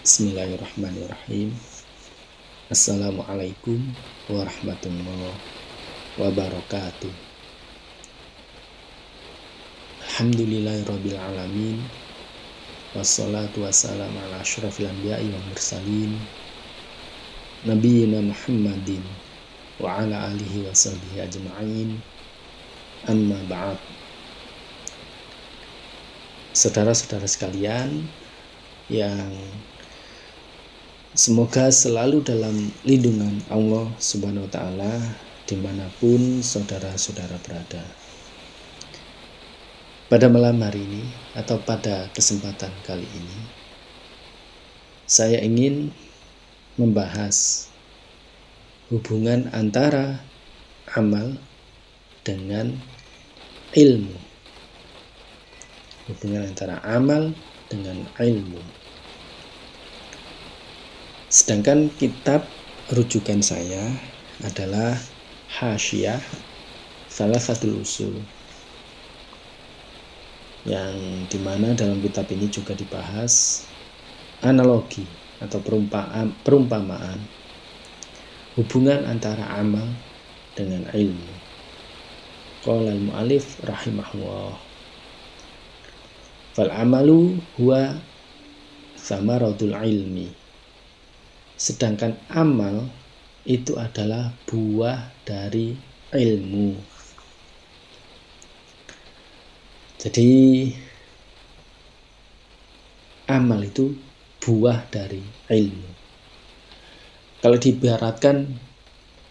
Bismillahirrahmanirrahim. Assalamualaikum warahmatullahi wabarakatuh. Alhamdulillahirabbil alamin. Wassalatu wassalamu ala asyrafil anbiya'i wal mursalin nabiyina Muhammadin wa ala alihi wa sahbihi ajma'in. Amma ba'd. Saudara-saudara sekalian yang semoga selalu dalam lindungan Allah Subhanahu wa Ta'ala dimanapun saudara-saudara berada. Pada malam hari ini atau pada kesempatan kali ini, saya ingin membahas hubungan antara amal dengan ilmu. Hubungan antara amal dengan ilmu. Sedangkan kitab rujukan saya adalah Hasyiah Thalathatul Usul, yang dimana dalam kitab ini juga dibahas analogi atau perumpamaan hubungan antara amal dengan ilmu. Qala al-mu'allif rahimahullah, fal amalu huwa thamaratul ilmi. Sedangkan amal itu adalah buah dari ilmu. Jadi amal itu buah dari ilmu. Kalau diibaratkan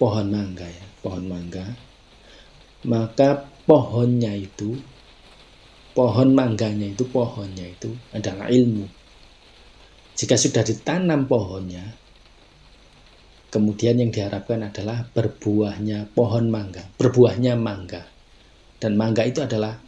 pohon mangga ya, pohon mangga, maka pohon mangganya itu pohonnya itu adalah ilmu. Jika sudah ditanam pohonnya, kemudian yang diharapkan adalah berbuahnya pohon mangga, berbuahnya mangga. Dan mangga itu adalah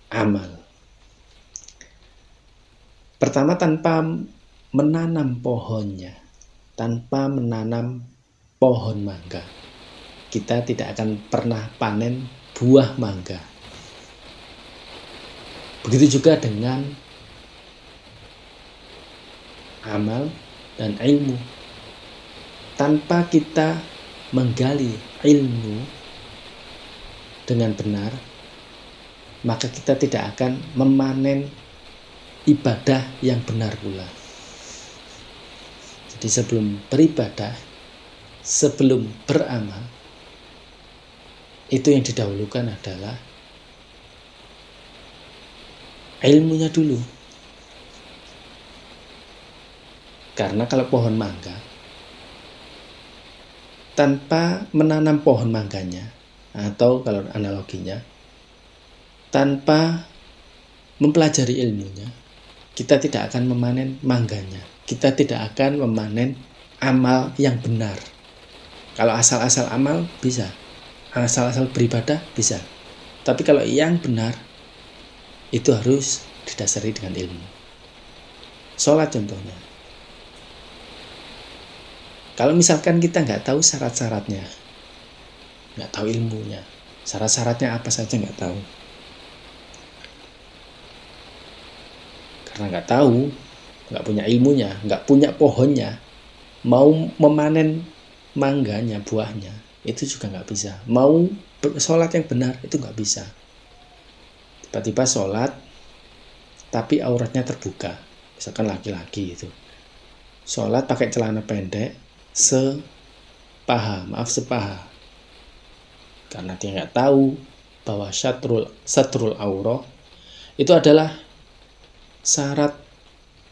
amal. Pertama, tanpa menanam pohonnya, tanpa menanam pohon mangga, kita tidak akan pernah panen buah mangga. Begitu juga dengan amal dan ilmu. Tanpa kita menggali ilmu dengan benar, maka kita tidak akan memanen ibadah yang benar pula. Jadi sebelum beribadah, sebelum beramal, itu yang didahulukan adalah ilmunya dulu. Karena kalau pohon mangga, tanpa menanam pohon mangganya, atau kalau analoginya, tanpa mempelajari ilmunya, kita tidak akan memanen mangganya. Kita tidak akan memanen amal yang benar. Kalau asal-asal amal bisa, asal-asal beribadah bisa. Tapi kalau yang benar, itu harus didasari dengan ilmu. Sholat contohnya. Kalau misalkan kita nggak tahu syarat-syaratnya, nggak tahu ilmunya, syarat-syaratnya apa saja nggak tahu. Karena nggak tahu, nggak punya ilmunya, nggak punya pohonnya, mau memanen mangganya, buahnya, itu juga nggak bisa. Mau sholat yang benar, itu nggak bisa. Tiba-tiba sholat, tapi auratnya terbuka. Misalkan laki-laki itu. Sholat pakai celana pendek, sepaha. Karena dia nggak tahu bahwa satrul aurah itu adalah syarat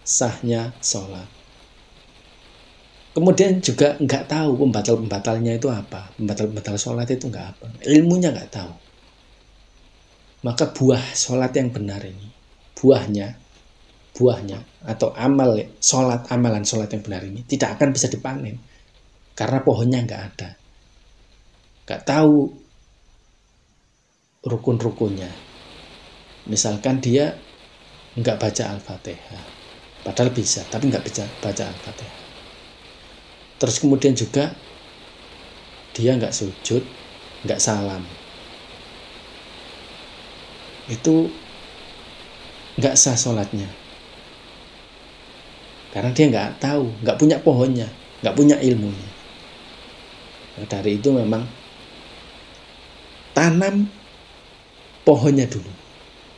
sahnya sholat. Kemudian juga nggak tahu pembatal-pembatalnya itu apa. Pembatal-pembatal sholat itu nggak apa. Ilmunya nggak tahu. Maka buah sholat yang benar ini, buahnya atau amalan sholat yang benar ini tidak akan bisa dipanen. Karena pohonnya nggak ada. Nggak tahu rukun-rukunnya. Misalkan dia nggak baca Al-Fatihah, padahal bisa, tapi nggak baca Al-Fatihah. Terus kemudian juga dia nggak sujud, nggak salam. Itu nggak sah sholatnya. Karena dia nggak tahu, nggak punya pohonnya, nggak punya ilmunya. Nah, dari itu memang tanam pohonnya dulu,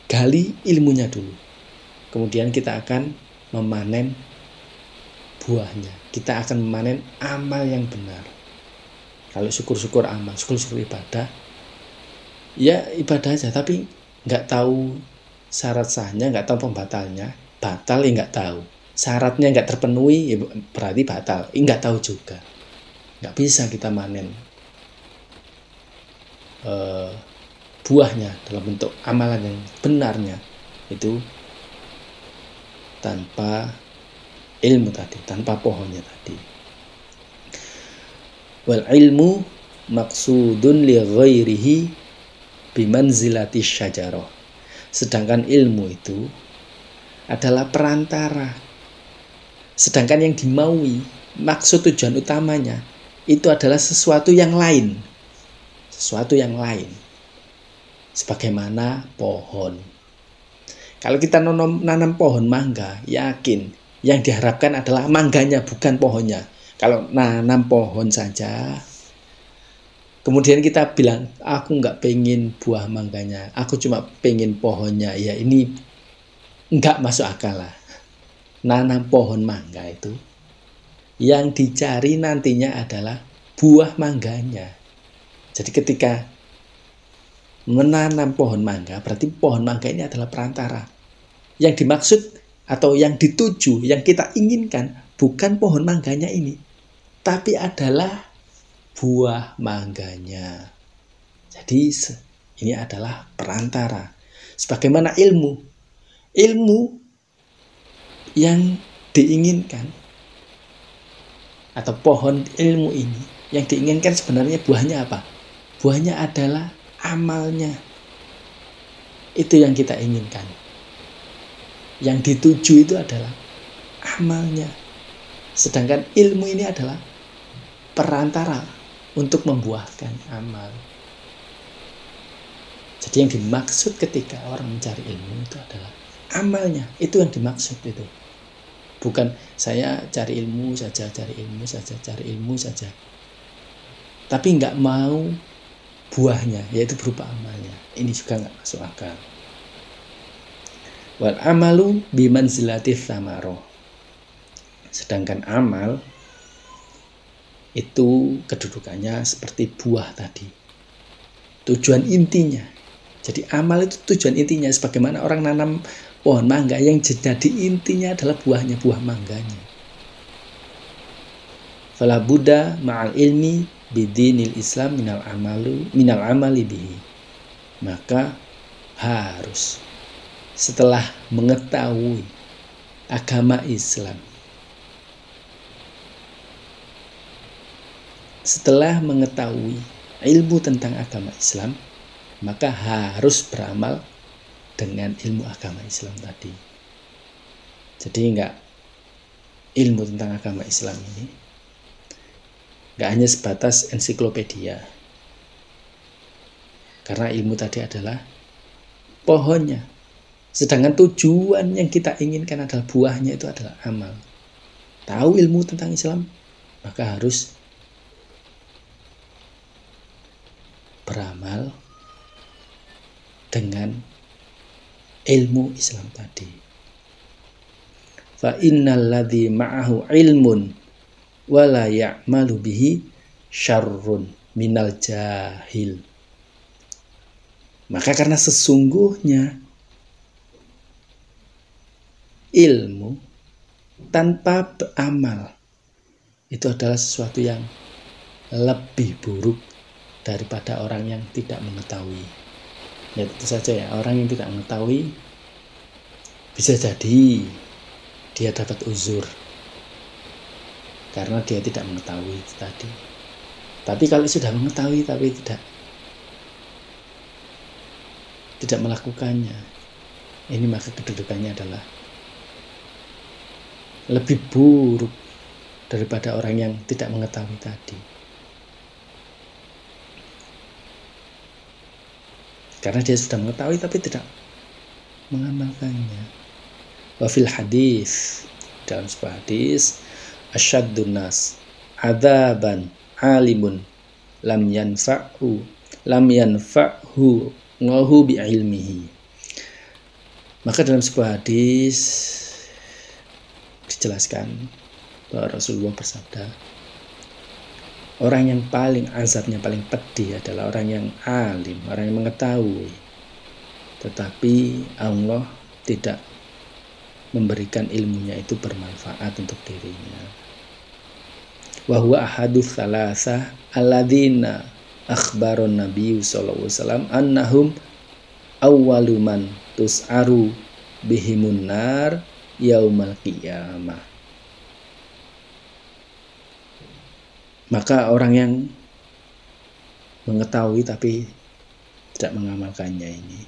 gali ilmunya dulu. Kemudian kita akan memanen buahnya. Kita akan memanen amal yang benar. Kalau syukur-syukur amal, syukur-syukur ibadah, ya ibadah aja, tapi nggak tahu syarat sahnya, nggak tahu pembatalnya, batal ya nggak tahu. Syaratnya nggak terpenuhi, ya berarti batal. Nggak tahu juga. Nggak bisa kita manen buahnya dalam bentuk amalan yang benarnya itu tanpa ilmu tadi, tanpa pohonnya tadi. Wal ilmu maksudun li ghairihi bimanzilati syajarah. Sedangkan ilmu itu adalah perantara. Sedangkan yang dimaui, maksud tujuan utamanya itu adalah sesuatu yang lain. Sesuatu yang lain. Sebagaimana pohon. Kalau kita nanam pohon mangga, yakin yang diharapkan adalah mangganya, bukan pohonnya. Kalau nanam pohon saja, kemudian kita bilang, aku nggak pengen buah mangganya, aku cuma pengen pohonnya. Ya ini nggak masuk akal lah. Nanam pohon mangga itu, yang dicari nantinya adalah buah mangganya. Jadi ketika menanam pohon mangga, berarti pohon mangga ini adalah perantara. Yang dimaksud atau yang dituju, yang kita inginkan bukan pohon mangganya ini, tapi adalah buah mangganya. Jadi ini adalah perantara. Sebagaimana ilmu yang diinginkan atau pohon ilmu ini yang diinginkan sebenarnya buahnya apa? Buahnya adalah amalnya. Itu yang kita inginkan. Yang dituju itu adalah amalnya. Sedangkan ilmu ini adalah perantara untuk membuahkan amal. Jadi yang dimaksud ketika orang mencari ilmu itu adalah amalnya. Itu yang dimaksud itu. Bukan saya cari ilmu saja, cari ilmu saja, cari ilmu saja. Tapi nggak mau buahnya, yaitu berupa amalnya. Ini juga nggak masuk akal. Wal amalu bimanzilatif thamaro. Sedangkan amal itu kedudukannya seperti buah tadi. Tujuan intinya. Jadi amal itu tujuan intinya. Sebagaimana orang nanam pohon mangga yang jadi intinya adalah buahnya, buah mangganya. Fala buddha ma'al ilmi bidinil Islam minal amali bihi. Maka harus setelah mengetahui agama Islam, setelah mengetahui ilmu tentang agama Islam, maka harus beramal dengan ilmu agama Islam tadi. Jadi enggak, ilmu tentang agama Islam ini enggak hanya sebatas ensiklopedia. Karena ilmu tadi adalah pohonnya. Sedangkan tujuan yang kita inginkan adalah buahnya, itu adalah amal. Tahu ilmu tentang Islam, maka harus beramal dengan ilmu Islam tadi. Fa innal ladzi ma'ahu ilmun wa la ya'malu bihi syarrun minal jahil. Maka karena sesungguhnya ilmu tanpa beramal itu adalah sesuatu yang lebih buruk daripada orang yang tidak mengetahui. Ya tentu saja ya, orang yang tidak mengetahui bisa jadi dia dapat uzur karena dia tidak mengetahui itu tadi. Tapi kalau sudah mengetahui tapi tidak melakukannya, ini maka kedudukannya adalah lebih buruk daripada orang yang tidak mengetahui tadi. Karena dia sudah mengetahui tapi tidak mengamalkannya. Wa fil hadis, dalam sebuah hadis, asyaddun nas adzaban alimun lam yanfa'hu ngahu bi ilmihi. Maka dalam sebuah hadis dijelaskan bahwa Rasulullah bersabda, orang yang paling azabnya paling pedih adalah orang yang alim, orang yang mengetahui, tetapi Allah tidak memberikan ilmunya itu bermanfaat untuk dirinya. Wa huwa ahadus salasah alladzina akhbaron Nabi sallallahu alaihi wasallam annahum awwaluman tus'aru bihimun nar yaumal qiyamah. Maka orang yang mengetahui tapi tidak mengamalkannya ini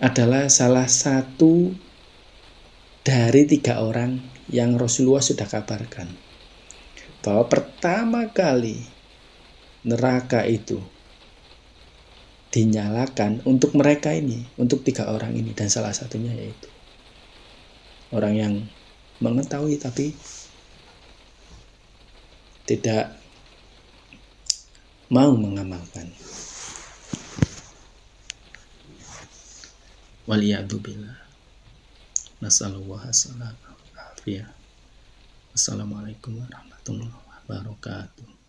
adalah salah satu dari 3 orang yang Rasulullah sudah kabarkan bahwa pertama kali neraka itu dinyalakan untuk mereka ini, untuk 3 orang ini, dan salah satunya yaitu orang yang mengetahui tapi tidak mau mengamalkan. Waliyadzubillah. Nasallallahu alaihi wasallam. Assalamualaikum warahmatullahi wabarakatuh.